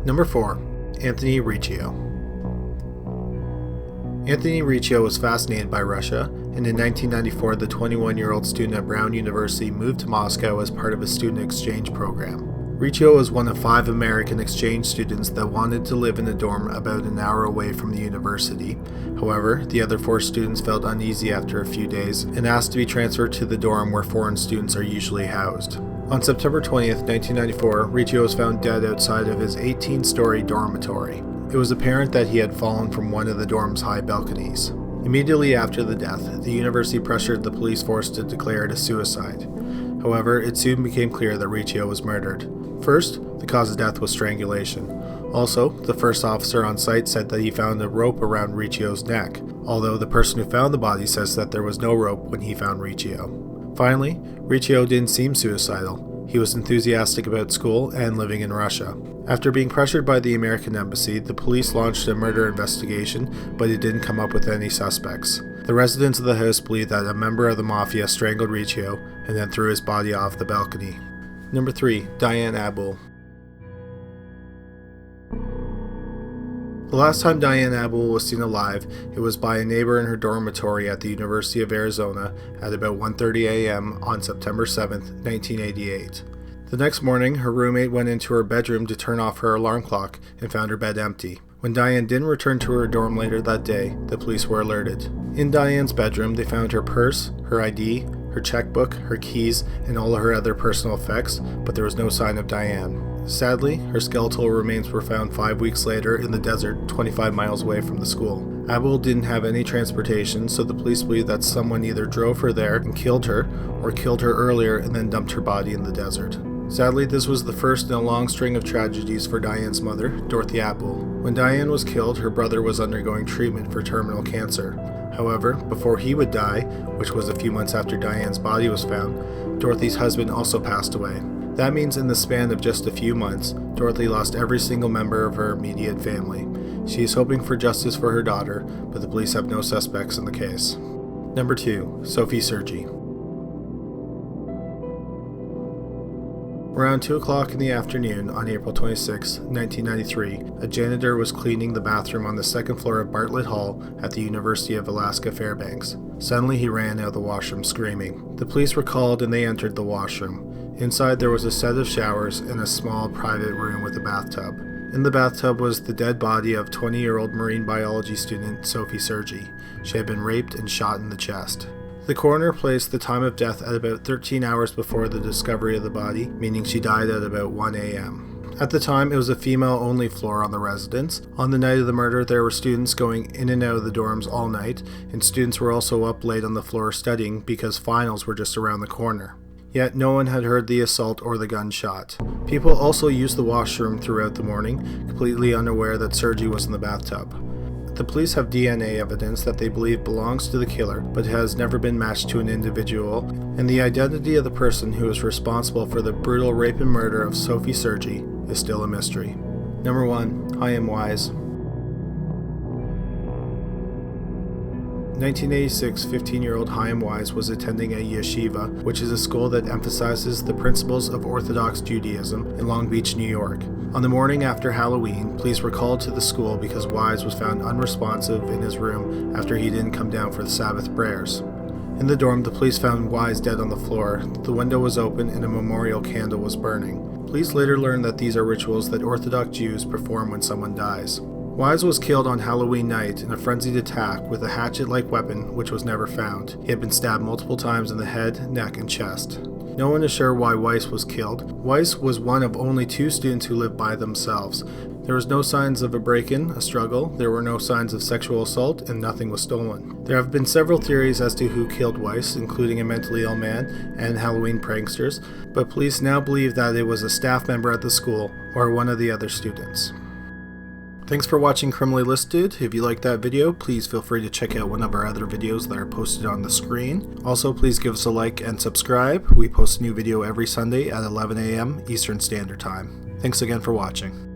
Number 4. Anthony Riccio. Anthony Riccio was fascinated by Russia, and in 1994 the 21-year-old student at Brown University moved to Moscow as part of a student exchange program. Riccio was one of 5 American exchange students that wanted to live in a dorm about an hour away from the university. However, the other 4 students felt uneasy after a few days and asked to be transferred to the dorm where foreign students are usually housed. On September 20th, 1994, Riccio was found dead outside of his 18-story dormitory. It was apparent that he had fallen from one of the dorm's high balconies. Immediately after the death, the university pressured the police force to declare it a suicide. However, it soon became clear that Riccio was murdered. First, the cause of death was strangulation. Also, the first officer on site said that he found a rope around Riccio's neck, although the person who found the body says that there was no rope when he found Riccio. Finally, Riccio didn't seem suicidal. He was enthusiastic about school and living in Russia. After being pressured by the American embassy, the police launched a murder investigation, but it didn't come up with any suspects. The residents of the house believe that a member of the mafia strangled Riccio and then threw his body off the balcony. Number 3. Dianne Abbuhl. The last time Dianne Abbuhl was seen alive, it was by a neighbor in her dormitory at the University of Arizona at about 1:30 a.m. on September 7, 1988. The next morning, her roommate went into her bedroom to turn off her alarm clock and found her bed empty. When Dianne didn't return to her dorm later that day, the police were alerted. In Dianne's bedroom, they found her purse, her ID, her checkbook, her keys, and all of her other personal effects, but there was no sign of Dianne. Sadly, her skeletal remains were found 5 weeks later in the desert 25 miles away from the school. Abbuhl didn't have any transportation, so the police believe that someone either drove her there and killed her, or killed her earlier and then dumped her body in the desert. Sadly, this was the first in a long string of tragedies for Dianne's mother, Dorothy Abbuhl. When Dianne was killed, her brother was undergoing treatment for terminal cancer. However, before he would die, which was a few months after Dianne's body was found, Dorothy's husband also passed away. That means in the span of just a few months, Dorothy lost every single member of her immediate family. She is hoping for justice for her daughter, but the police have no suspects in the case. Number 2. Sophie Sergie. Around 2 o'clock in the afternoon on April 26, 1993, a janitor was cleaning the bathroom on the second floor of Bartlett Hall at the University of Alaska Fairbanks. Suddenly he ran out of the washroom screaming. The police were called and they entered the washroom. Inside there was a set of showers and a small private room with a bathtub. In the bathtub was the dead body of 20-year-old marine biology student Sophie Sergie. She had been raped and shot in the chest. The coroner placed the time of death at about 13 hours before the discovery of the body, meaning she died at about 1 a.m. At the time, it was a female-only floor on the residence. On the night of the murder, there were students going in and out of the dorms all night, and students were also up late on the floor studying because finals were just around the corner. Yet no one had heard the assault or the gunshot. People also used the washroom throughout the morning, completely unaware that Sergie was in the bathtub. The police have DNA evidence that they believe belongs to the killer, but has never been matched to an individual, and the identity of the person who is responsible for the brutal rape and murder of Sophie Sergie is still a mystery. Number 1. Chaim Weiss. 1986, 15-year-old Chaim Weiss was attending a yeshiva, which is a school that emphasizes the principles of Orthodox Judaism in Long Beach, New York. On the morning after Halloween, police were called to the school because Weiss was found unresponsive in his room after he didn't come down for the Sabbath prayers. In the dorm, the police found Weiss dead on the floor. The window was open and a memorial candle was burning. Police later learned that these are rituals that Orthodox Jews perform when someone dies. Weiss was killed on Halloween night in a frenzied attack with a hatchet-like weapon which was never found. He had been stabbed multiple times in the head, neck, and chest. No one is sure why Weiss was killed. Weiss was one of only 2 students who lived by themselves. There was no signs of a break-in, a struggle, there were no signs of sexual assault, and nothing was stolen. There have been several theories as to who killed Weiss, including a mentally ill man and Halloween pranksters, but police now believe that it was a staff member at the school or one of the other students. Thanks for watching Criminally Listed. If you liked that video, please feel free to check out one of our other videos that are posted on the screen. Also, please give us a like and subscribe. We post a new video every Sunday at 11 a.m. Eastern Standard Time. Thanks again for watching.